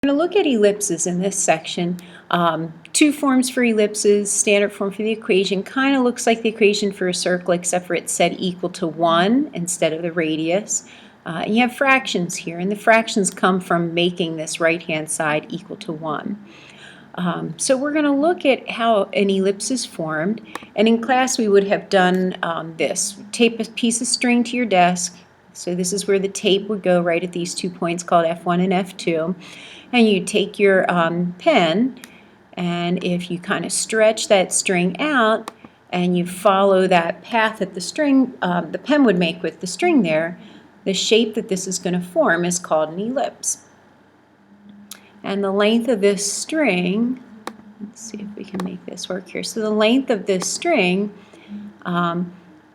We're going to look at ellipses in this section. Two forms for ellipses. Standard form for the equation kind of looks like the equation for a circle, except for it's set equal to 1 instead of the radius. And you have fractions here, and the fractions come from making this right-hand side equal to 1. So we're going to look at how an ellipse is formed, and in class we would have done this. Tape a piece of string to your desk. So this is where the tape would go, right at these 2 points called F1 and F2. And you take your pen, and if you kind of stretch that string out and you follow that path that the pen would make with the string there, the shape that this is going to form is called an ellipse. And the length of this string, let's see if we can make this work here. So the length of this string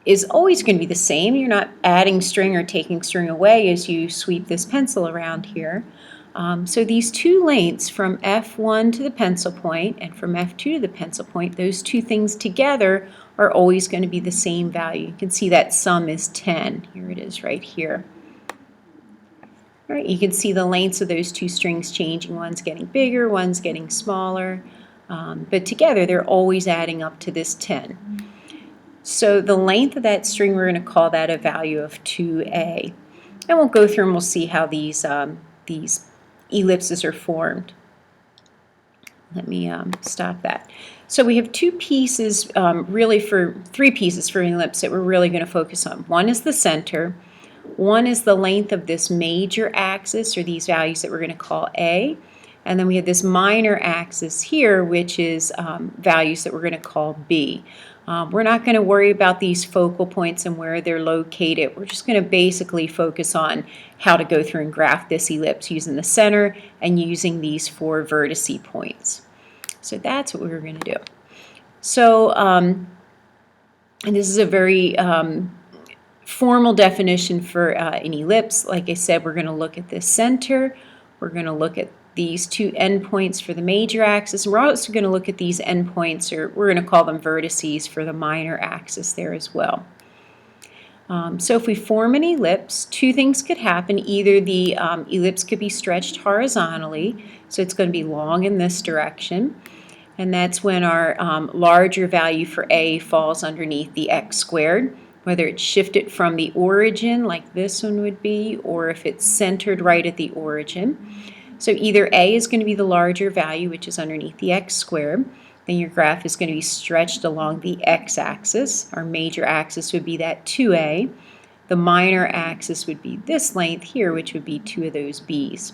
is always going to be the same. You're not adding string or taking string away as you sweep this pencil around here. So these two lengths from F1 to the pencil point and from F2 to the pencil point, those two things together are always going to be the same value. You can see that sum is 10. Here it is right here. All right, you can see the lengths of those two strings changing. One's getting bigger, one's getting smaller, but together they're always adding up to this 10. So the length of that string, we're going to call that a value of 2a. And we'll go through and we'll see how these ellipses are formed. Let me stop that. So we have two pieces, three pieces for an ellipse that we're really going to focus on. One is the center. One is the length of this major axis, or these values that we're going to call A. And then we have this minor axis here, which is values that we're going to call B. We're not going to worry about these focal points and where they're located. We're just going to basically focus on how to go through and graph this ellipse using the center and using these 4 vertice points. So that's what we're going to do. So, and this is a very formal definition for an ellipse. Like I said, we're going to look at the center. We're going to look at these 2 endpoints for the major axis. And we're also going to look at these endpoints, or we're going to call them vertices, for the minor axis there as well. So if we form an ellipse, 2 things could happen. Either the ellipse could be stretched horizontally, so it's going to be long in this direction. And that's when our larger value for A falls underneath the x squared, whether it's shifted from the origin, like this one would be, or if it's centered right at the origin. So either A is going to be the larger value, which is underneath the x squared. Then your graph is going to be stretched along the x-axis. Our major axis would be that 2a. The minor axis would be this length here, which would be 2 of those b's.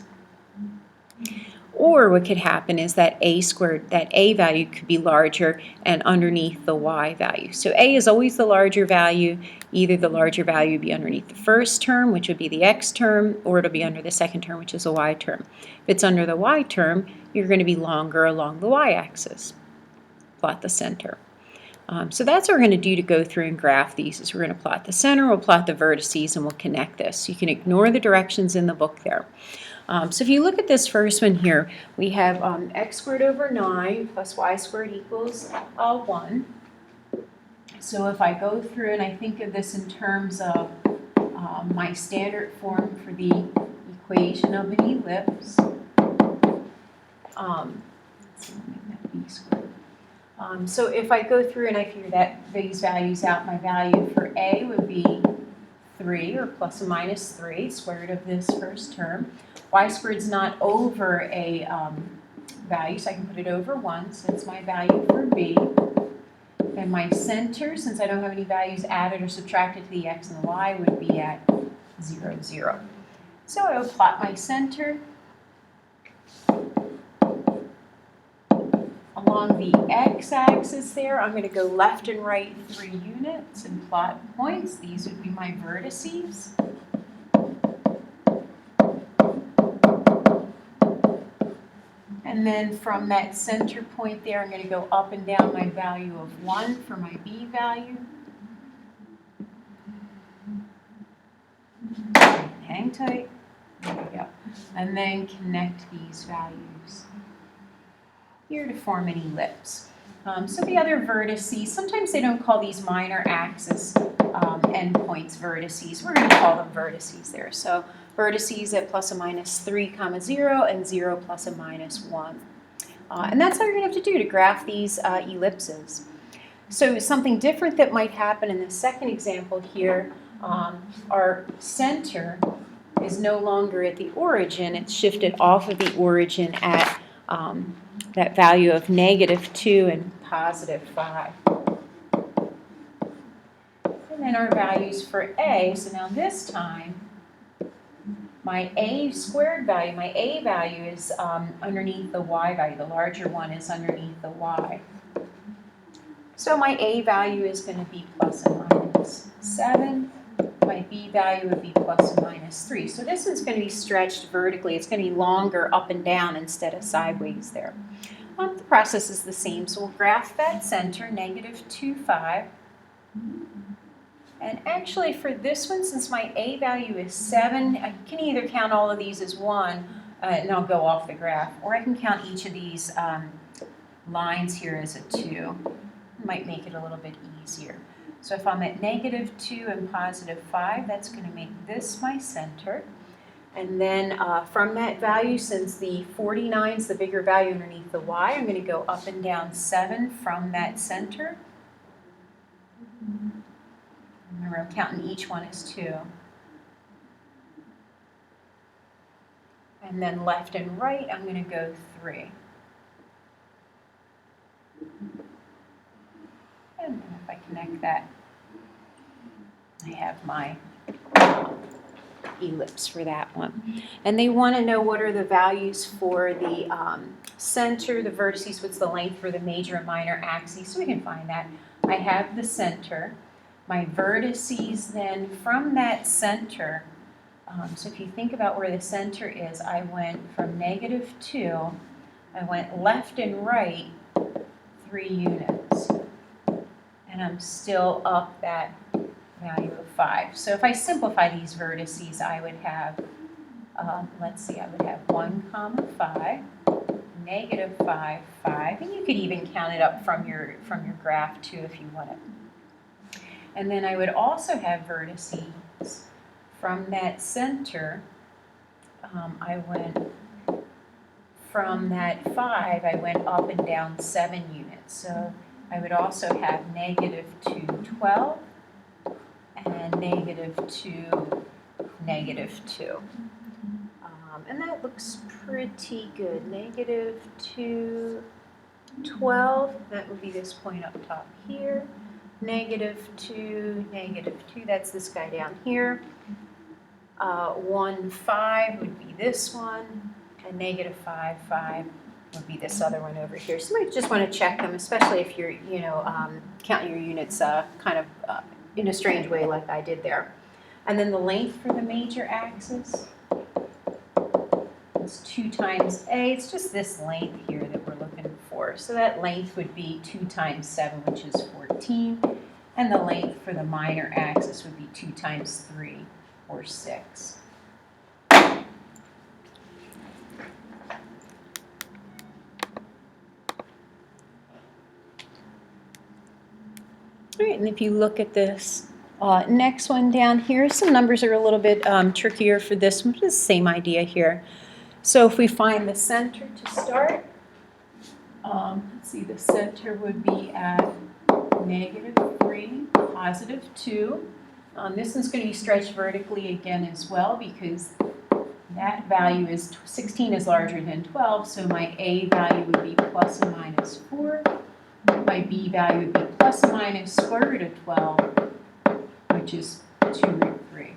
Or what could happen is that a squared, that a value could be larger and underneath the y value. So a is always the larger value. Either the larger value would be underneath the first term, which would be the x term, or it'll be under the second term, which is the y term. If it's under the y term, you're going to be longer along the y-axis. Plot the center. So that's what we're going to do to go through and graph these. Is we're going to plot the center, we'll plot the vertices, and we'll connect this. You can ignore the directions in the book there. So if you look at this first one here, we have x squared over 9 plus y squared equals 1. So if I go through and I think of this in terms of my standard form for the equation of an ellipse, let's see, let me make that b squared. So if I go through and I figure these values out, my value for A would be 3, or plus or minus 3, square root of this first term. Y squared is not over a value, so I can put it over 1, so it's my value for B. And my center, since I don't have any values added or subtracted to the x and the y, would be at 0, 0. So I will plot my center along the x-axis there. I'm going to go left and right 3 units and plot points. These would be my vertices. And then from that center point there, I'm going to go up and down my value of 1 for my b value. Hang tight. There we go. And then connect these values here to form an ellipse. So the other vertices, sometimes they don't call these minor axis endpoints vertices. We're going to call them vertices there. So vertices at plus or minus 3, 0, and 0 plus or minus 1. And that's all you're going to have to do to graph these ellipses. So something different that might happen in the second example here, our center is no longer at the origin. It's shifted off of the origin at that value of -2 and +5. And then our values for A, so now this time, my A squared value, my A value is underneath the Y value. The larger one is underneath the Y. So my A value is going to be plus or minus 7. My B value would be plus or minus 3. So this is going to be stretched vertically. It's going to be longer up and down instead of sideways there. The process is the same. So we'll graph that center, -2, 5. And actually for this one, since my A value is 7, I can either count all of these as 1 and I'll go off the graph, or I can count each of these lines here as a 2. It might make it a little bit easier. So if I'm at -2 and +5, that's going to make this my center. And then from that value, since the 49 is the bigger value underneath the Y, I'm going to go up and down 7 from that center. Remember, I'm counting each one as 2. And then left and right, I'm going to go 3. And then if I connect that, I have my ellipse for that one. And they want to know what are the values for the center, the vertices, what's the length for the major and minor axes, so we can find that. I have the center. My vertices then from that center, so if you think about where the center is, I went from -2, I went left and right 3 units, and I'm still up that value of 5. So if I simplify these vertices, I would have, let's see, I would have 1, 5, -5, 5, and you could even count it up from your graph too if you wanted. And then I would also have vertices from that center. I went from that 5, I went up and down 7 units. So I would also have -2, 12, and -2, -2. And that looks pretty good. -2, 12, that would be this point up top here. -2, -2, that's this guy down here. 1, 5 would be this one, and -5, 5 would be this other one over here. So you might just want to check them, especially if you're, counting your units kind of in a strange way like I did there. And then the length for the major axis is 2 times A. It's just this length here that we're looking for. So that length would be 2 times 7, which is 14. And the length for the minor axis would be 2 times 3, or 6. All right, and if you look at this next one down here, some numbers are a little bit trickier for this one, but it's the same idea here. So if we find the center to start, let's see, the center would be at -3, +2. This one's going to be stretched vertically again as well because that value is 16 is larger than 12, so my A value would be plus or minus 4. My B value would be plus or minus square root of 12, which is 2 root 3.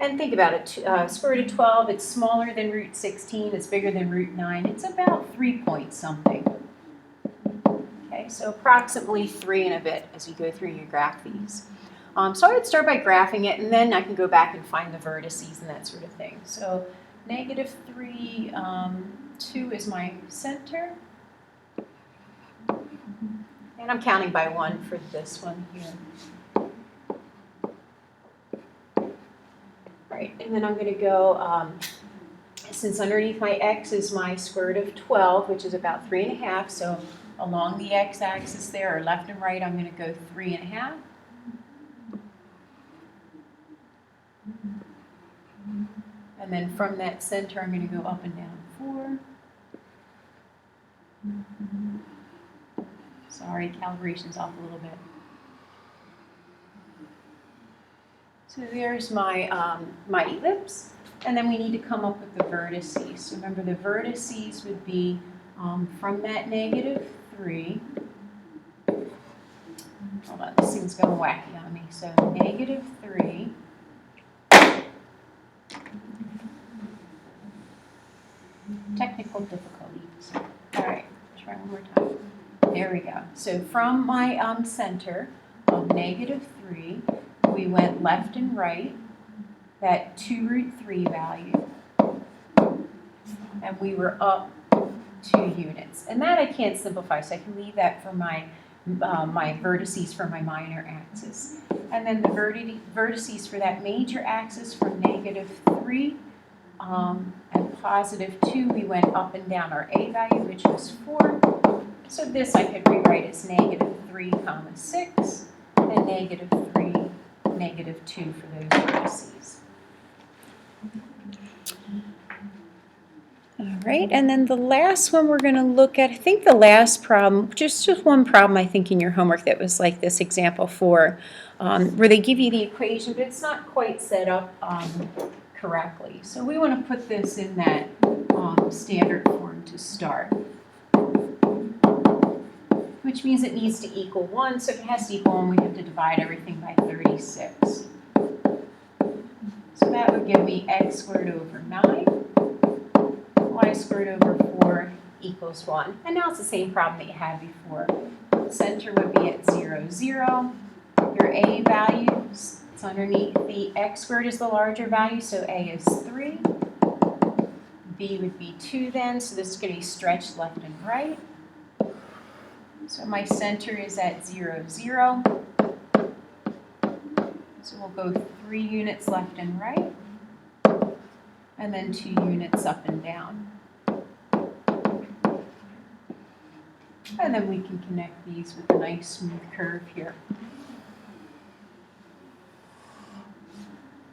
And think about it, square root of 12, it's smaller than root 16, it's bigger than root 9, it's about 3 point something. Okay, so approximately 3 and a bit as you go through and you graph these. So I would start by graphing it, and then I can go back and find the vertices and that sort of thing. So -3, 2 is my center. And I'm counting by 1 for this one here. Right, and then I'm going to go, since underneath my x is my square root of 12, which is about 3.5, so along the x-axis there, or left and right, I'm going to go 3.5. And then from that center, I'm going to go up and down 4. Sorry, calibration's off a little bit. So there's my, my ellipse. And then we need to come up with the vertices. So remember, the vertices would be from that -3. Hold on, this thing's going wacky on me. So -3. Technical difficulties. All right, try one more time. There we go. So from my center of -3, we went left and right, that 2√3 value, and we were up 2 units. And that I can't simplify, so I can leave that for my my vertices for my minor axis. And then the vertices for that major axis from -3 and +2, we went up and down our A value, which was 4. So this I could rewrite as -3, 6, and -3, -2 for those vertices. All right, and then the last one we're going to look at, I think the last problem, just one problem I think in your homework that was like this example 4, where they give you the equation, but it's not quite set up correctly. So we want to put this in that standard form to start, which means it needs to equal 1. So if it has to equal 1, we have to divide everything by 36. So that would give me x squared over 9. Y squared over 4 equals 1. And now it's the same problem that you had before. The center would be at 0, 0. Your A values, it's underneath the x squared is the larger value, so A is 3. B would be 2 then, so this is going to be stretched left and right. So my center is at 0, 0. So we'll go 3 units left and right, and then 2 units up and down. And then we can connect these with a nice smooth curve here.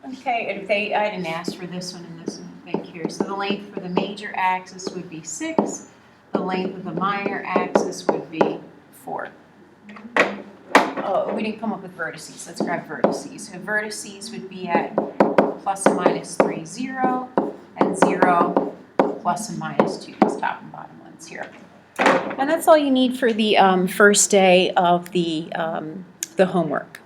Okay, and I didn't ask for this one in this thing here. So the length for the major axis would be 6. The length of the minor axis would be 4. Oh, we didn't come up with vertices. Let's grab vertices. So vertices would be at ±3, 0, and 0, plus and minus 2. These top and bottom ones here. And that's all you need for the first day of the homework.